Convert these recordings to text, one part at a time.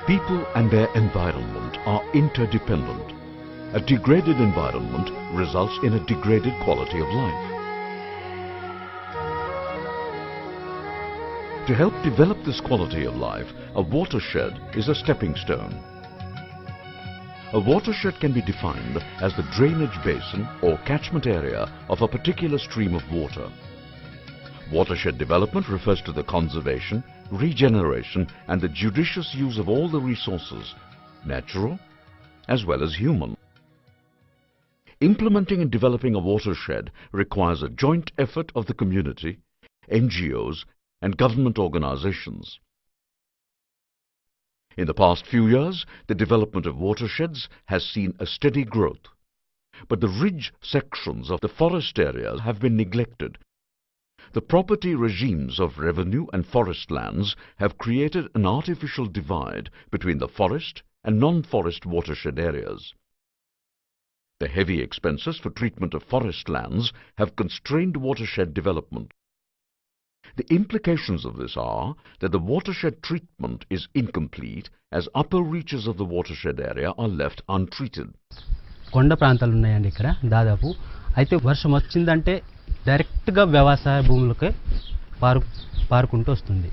People and their environment are interdependent. A degraded environment results in a degraded quality of life. To help develop this quality of life, a watershed is a stepping stone. A watershed can be defined as the drainage basin or catchment area of a particular stream of water. Watershed development refers to the conservation, regeneration and the judicious use of all the resources, natural as well as human. Implementing and developing a watershed requires a joint effort of the community, NGOs and government organizations. In the past few years, the development of watersheds has seen a steady growth. But the ridge sections of the forest areas have been neglected. The property regimes of revenue and forest lands have created an artificial divide between the forest and non-forest watershed areas. The heavy expenses for treatment of forest lands have constrained watershed development. The implications of this are that the watershed treatment is incomplete as upper reaches of the watershed area are left untreated. కొండ ప్రాంతాలు ఉన్నాయండి ఇక్కడ దాదాపు. అయితే వర్షం వచ్చిందంటే direct గా వ్యవసాయ భూములకే పారుకుంటూ వస్తుంది.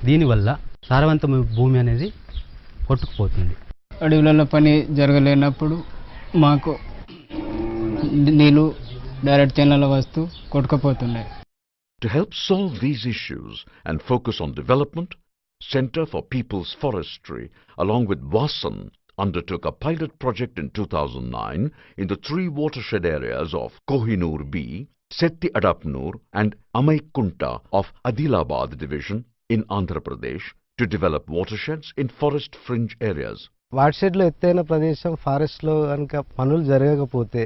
దీనివల్ల సారవంతమైన భూమి అనేది కొట్టుకుపోతుంది. అడవులలో పని జరగలేనప్పుడు మాకు నీళ్లు డైరెక్ట్ చేనులలో వస్తూ కొట్టుకుపోతున్నాయి. To help solve these issues and focus on development, Center for People's Forestry along with Vasan undertook a pilot project in 2009 in the 3 watershed areas of Kohinoor B, Setti Adapnoor and Amaikunta of Adilabad division in Andhra Pradesh to develop watersheds in forest fringe areas. Watershed లో ఎత్తైన ప్రదేశం forest లో గనుక పనులు జరగకపోతే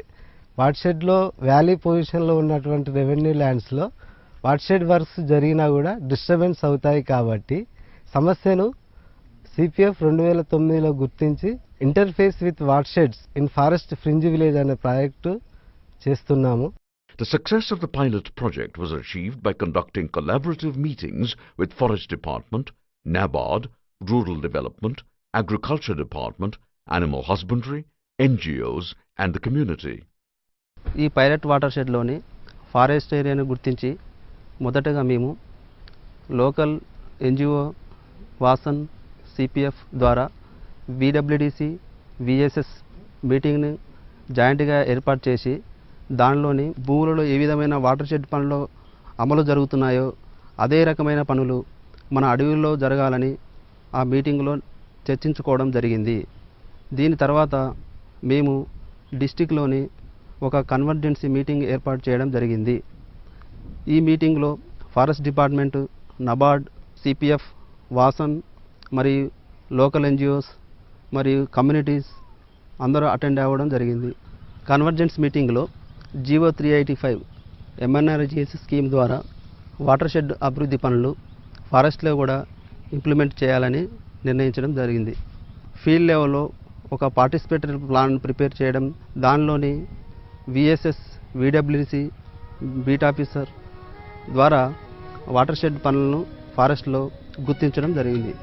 watershed లో valley position లో ఉన్నటువంటి రెవెన్యూ ల్యాండ్స్ లో వాటర్షెడ్ వర్క్స్ జరిగినా కూడా డిస్టర్బెన్స్ అవుతాయి. కాబట్టి సమస్యను సిపిఎఫ్ 2009లో గుర్తించి interface with watersheds in forest fringe village అనే ప్రాజెక్టు చేస్తున్నాము. The success of the pilot project was achieved by conducting collaborative meetings with Forest Department, NABARD, Rural Development, Agriculture Department, Animal Husbandry, NGOs and the community. ఈ pilot water షెడ్లోని forest ఏరియాను గుర్తించి మొదటగా మేము local NGO Vasan CPF ద్వారా విడబ్ల్యూడిసి VSS మీటింగ్ని జాయింట్గా ఏర్పాటు చేసి దానిలోని భూములలో ఏ విధమైన వాటర్ షెడ్ పనులు అమలు జరుగుతున్నాయో అదే రకమైన పనులు మన అడవుల్లో జరగాలని ఆ మీటింగ్లో చర్చించుకోవడం జరిగింది. దీని తర్వాత మేము డిస్టిక్లోని ఒక కన్వర్జెన్సీ మీటింగ్ ఏర్పాటు చేయడం జరిగింది. ఈ మీటింగ్లో forest department, NABARD, CPF, Vasan మరియు లోకల్ ఎన్జిఓస్ మరియు కమ్యూనిటీస్ అందరూ అటెండ్ అవ్వడం జరిగింది. కన్వర్జెన్స్ మీటింగ్లో జీవో 385 ఎంఎన్ఆర్జీఎస్ స్కీమ్ ద్వారా వాటర్ షెడ్ అభివృద్ధి పనులు ఫారెస్ట్లో కూడా ఇంప్లిమెంట్ చేయాలని నిర్ణయించడం జరిగింది. ఫీల్డ్ లెవెల్లో ఒక పార్టిసిపేటరీ ప్లాన్ ప్రిపేర్ చేయడం, దానిలోని విఎస్ఎస్, విడబ్ల్యూసి, బీట్ ఆఫీసర్ ద్వారా వాటర్ షెడ్ పనులను ఫారెస్ట్లో గుర్తించడం జరిగింది.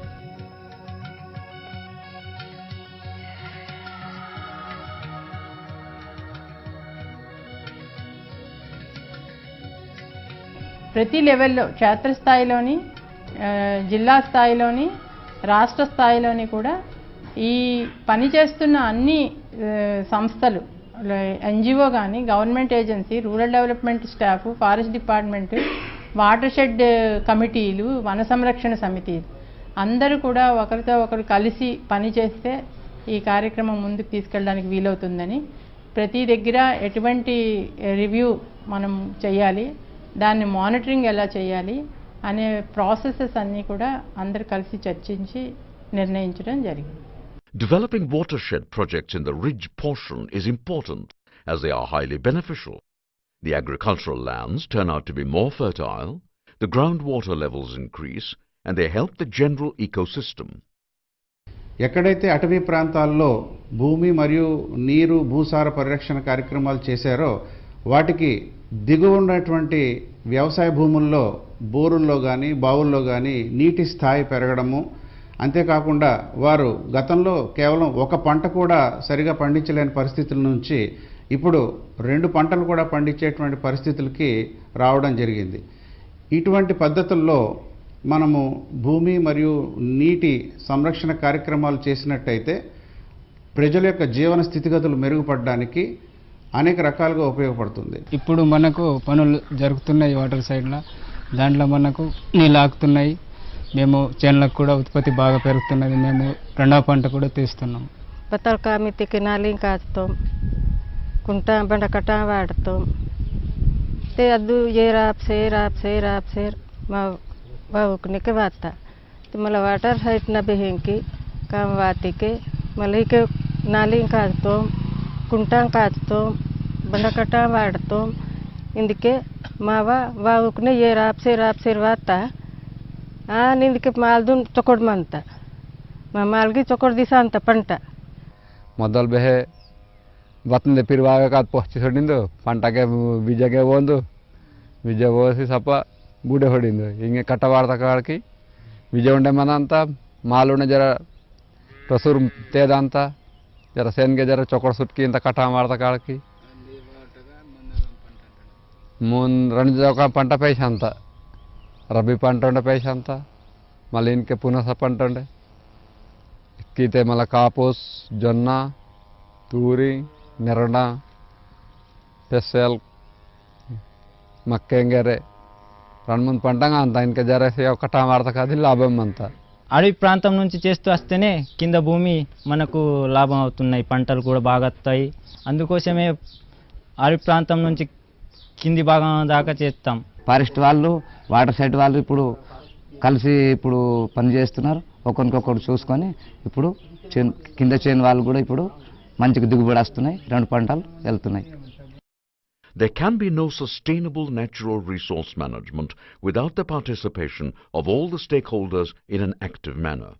ప్రతి లెవెల్లో క్షేత్రస్థాయిలోని, జిల్లా స్థాయిలోని, రాష్ట్ర స్థాయిలోని కూడా ఈ పని చేస్తున్న అన్ని సంస్థలు, ఎన్జిఓ కానీ, government agency, rural development staff, forest department, water shed కమిటీలు, వన సంరక్షణ సమితిలు అందరూ కూడా ఒకరితో ఒకరు కలిసి పనిచేస్తే ఈ కార్యక్రమం ముందుకు తీసుకెళ్ళడానికి వీలవుతుందని, ప్రతి దగ్గర ఎటువంటి రివ్యూ మనం చేయాలి, దాన్ని మానిటరింగ్ ఎలా చేయాలి అనే ప్రాసెసెస్ అన్నీ కూడా అందరూ కలిసి చర్చించి నిర్ణయించడం జరిగింది. Developing watershed projects in the ridge portion is important as they are highly beneficial. The agricultural lands turn out to be more fertile, the groundwater levels increase, and they help the general ecosystem. ఎక్కడైతే అటవీ ప్రాంతాల్లో భూమి మరియు నీరు భూసార పరిరక్షణ కార్యక్రమాలు చేశారో వాటికి దిగువ ఉన్నటువంటి వ్యవసాయ భూముల్లో బోరుల్లో కానీ బావుల్లో కానీ నీటి స్థాయి పెరగడము, అంతేకాకుండా వారు గతంలో కేవలం ఒక పంట కూడా సరిగా పండించలేని పరిస్థితుల నుంచి ఇప్పుడు 2 పంటలు కూడా పండించేటువంటి పరిస్థితులకి రావడం జరిగింది. ఇటువంటి పద్ధతుల్లో మనము భూమి మరియు నీటి సంరక్షణ కార్యక్రమాలు చేసినట్టయితే ప్రజల యొక్క జీవన స్థితిగతులు మెరుగుపడడానికి అనేక రకాలుగా ఉపయోగపడుతుంది. ఇప్పుడు మనకు పనులు జరుగుతున్నాయి వాటర్ సైడ్లో, దాంట్లో మనకు నీళ్ళు ఆగుతున్నాయి. మేము చేనులకు కూడా ఉత్పత్తి బాగా పెరుగుతున్నది. మేము 2వ పంట కూడా తీస్తున్నాం. पतलका मिट्टी के नाली काटतो कुंटा बंड कटा वाटतो ते अदू ये राप से बाबूकने के वाता तो मला वाटर हाइट न बेहेंकी काम वाती के मला के नाली काटतो कुंटा काटतो बंड कटा वाटतो इंदके मावा बाबूकने ये राप से वाता ఇందుకే మాల్దున్ చొకొడమంత మా మాల్గి చొకొడ దిశ అంత పంట ಮೊದಲು ಬೆಹೆ ಬತ್ತಂದೆ ಪಿರುವಾಗ ಪೊಚ್ಚಿ ಹೊಡಿಂದು ಪಂಟಗೆ ಬೀಜಗೆ ಒಂದು ಬೀಜ ಹೋಸಿ ಸ್ವಲ್ಪ ಬೂಡೆ ಹೊಡಿಂದು ಹಿಂಗೆ ಕಟ್ಟಬಾರ್ದ ಕಾಳಕಿ ಬೀಜ ಉಂಡೆ ಮನ ಅಂತ ಮಾಲುಂಡೆ ಜರ ರಸೂರು ತೇದ ಅಂತ ಜರ ಸೇನ್ಗೆ ಜರ ಚೊಕೊಡ ಸುಟ್ಕಿ ಅಂತ ಕಟ ಮಾಡ್ದ ಕಾಳಕಿ రెండు పంట పైస అంత రబీ పంట ఉండే పైస అంత మళ్ళీ ఇంకే పునస పంట ఉండే ఎక్కితే మళ్ళీ కాపుస్ జొన్న తూరి నెరడ పెసల్ మక్కెంగెరే 2-3 పంటగా అంత ఇంకా జరేసి ఒక టమాటా కాదు లాభం అంతా. అడవి ప్రాంతం నుంచి చేస్తూ వస్తేనే కింద భూమి మనకు లాభం అవుతున్నాయి, పంటలు కూడా బాగా వస్తాయి. అందుకోసమే అడవి ప్రాంతం నుంచి కింది భాగం దాకా చేస్తాం. ఫారెస్ట్ వాళ్ళు వాటర్ సైడ్ వాళ్ళు ఇప్పుడు కలిసి ఇప్పుడు పని చేస్తున్నారు. ఒకరికొకరు చూసుకొని ఇప్పుడు కింద చేను వాళ్ళు కూడా ఇప్పుడు మంచిగా దిగుబడి వస్తున్నాయి, 2 పంటలు వెళ్తున్నాయి. There can be no sustainable natural resource management without the participation of all the stakeholders in an active manner.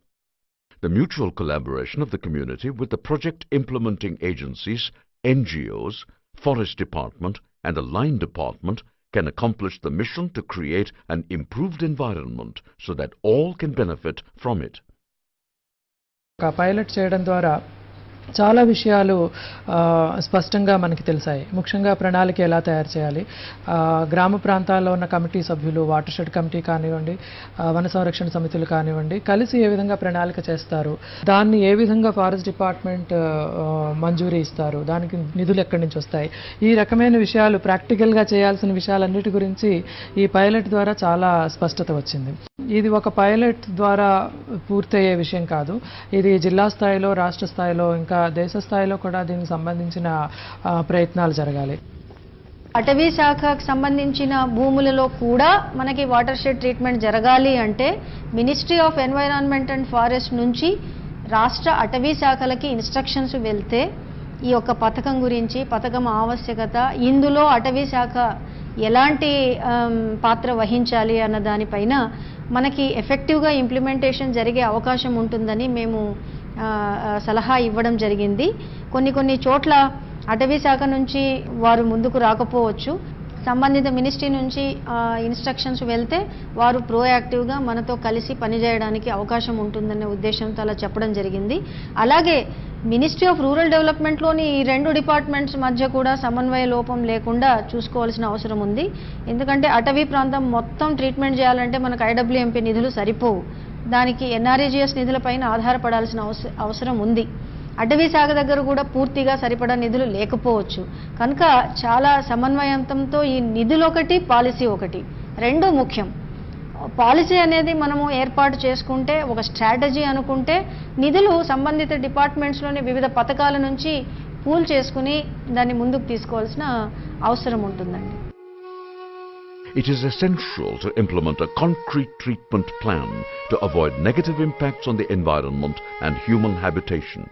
The mutual collaboration of the community with the project implementing agencies, NGOs, Forest Department and the Line Department can accomplish the mission to create an improved environment so that all can benefit from it. Pilot చేయడం ద్వారా చాలా విషయాలు స్పష్టంగా మనకి తెలిసాయి. ముఖ్యంగా ప్రణాళిక ఎలా తయారు చేయాలి, గ్రామ ప్రాంతాల్లో ఉన్న కమిటీ సభ్యులు, వాటర్ షెడ్ కమిటీ కానివ్వండి, వన సంరక్షణ సమితులు కానివ్వండి, కలిసి ఏ విధంగా ప్రణాళిక చేస్తారు, దాన్ని ఏ విధంగా ఫారెస్ట్ డిపార్ట్మెంట్ మంజూరీ ఇస్తారు, దానికి నిధులు ఎక్కడి నుంచి వస్తాయి, ఈ రకమైన విషయాలు ప్రాక్టికల్గా చేయాల్సిన విషయాలన్నిటి గురించి ఈ పైలట్ ద్వారా చాలా స్పష్టత వచ్చింది. ఇది ఒక పైలట్ ద్వారా పూర్తయ్యే విషయం కాదు. ఇది జిల్లా స్థాయిలో, రాష్ట్ర స్థాయిలో, ఇంకా దేశ స్థాయిలో కూడా దీనికి సంబంధించిన ప్రయత్నాలు జరగాలి. అటవీ శాఖకు సంబంధించిన భూములలో కూడా మనకి వాటర్ షెడ్ ట్రీట్మెంట్ జరగాలి అంటే ministry of environment and forest నుంచి రాష్ట్ర అటవీ శాఖలకి ఇన్స్ట్రక్షన్స్ వెళ్తే ఈ యొక్క పథకం గురించి, పథకం ఆవశ్యకత, ఇందులో అటవీ శాఖ ఎలాంటి పాత్ర వహించాలి అన్న దానిపైన మనకి ఎఫెక్టివ్గా ఇంప్లిమెంటేషన్ జరిగే అవకాశం ఉంటుందని మేము సలహా ఇవ్వడం జరిగింది. కొన్ని చోట్ల అటవీ శాఖ నుంచి వారు ముందుకు రాకపోవచ్చు, సంబంధిత మినిస్ట్రీ నుంచి ఇన్స్ట్రక్షన్స్ వెళ్తే వారు ప్రోయాక్టివ్గా మనతో కలిసి పనిచేయడానికి అవకాశం ఉంటుందనే ఉద్దేశంతో అలా చెప్పడం జరిగింది. అలాగే మినిస్ట్రీ ఆఫ్ రూరల్ డెవలప్మెంట్లోని ఈ 2 డిపార్ట్మెంట్స్ మధ్య కూడా సమన్వయ లోపం లేకుండా చూసుకోవాల్సిన అవసరం ఉంది. ఎందుకంటే అటవీ ప్రాంతం మొత్తం ట్రీట్మెంట్ చేయాలంటే మనకు ఐడబ్ల్యూఎంపీ నిధులు సరిపోవు, దానికి ఎన్ఆర్ఈజీఎస్ నిధులపైన ఆధారపడాల్సిన అవసరం ఉంది. అటవీ శాఖ దగ్గర కూడా పూర్తిగా సరిపడా నిధులు లేకపోవచ్చు. కనుక చాలా సమన్వయంతో ఈ నిధులు ఒకటి, పాలసీ ఒకటి, 2 ముఖ్యం. పాలసీ అనేది మనము ఏర్పాటు చేసుకుంటే, ఒక స్ట్రాటజీ అనుకుంటే, నిధులు సంబంధిత డిపార్ట్మెంట్స్లోని వివిధ పథకాల నుంచి పూల్ చేసుకుని దాన్ని ముందుకు తీసుకోవాల్సిన అవసరం ఉంటుందండి. It is essential to implement a concrete treatment plan to avoid negative impacts on the environment and human habitation.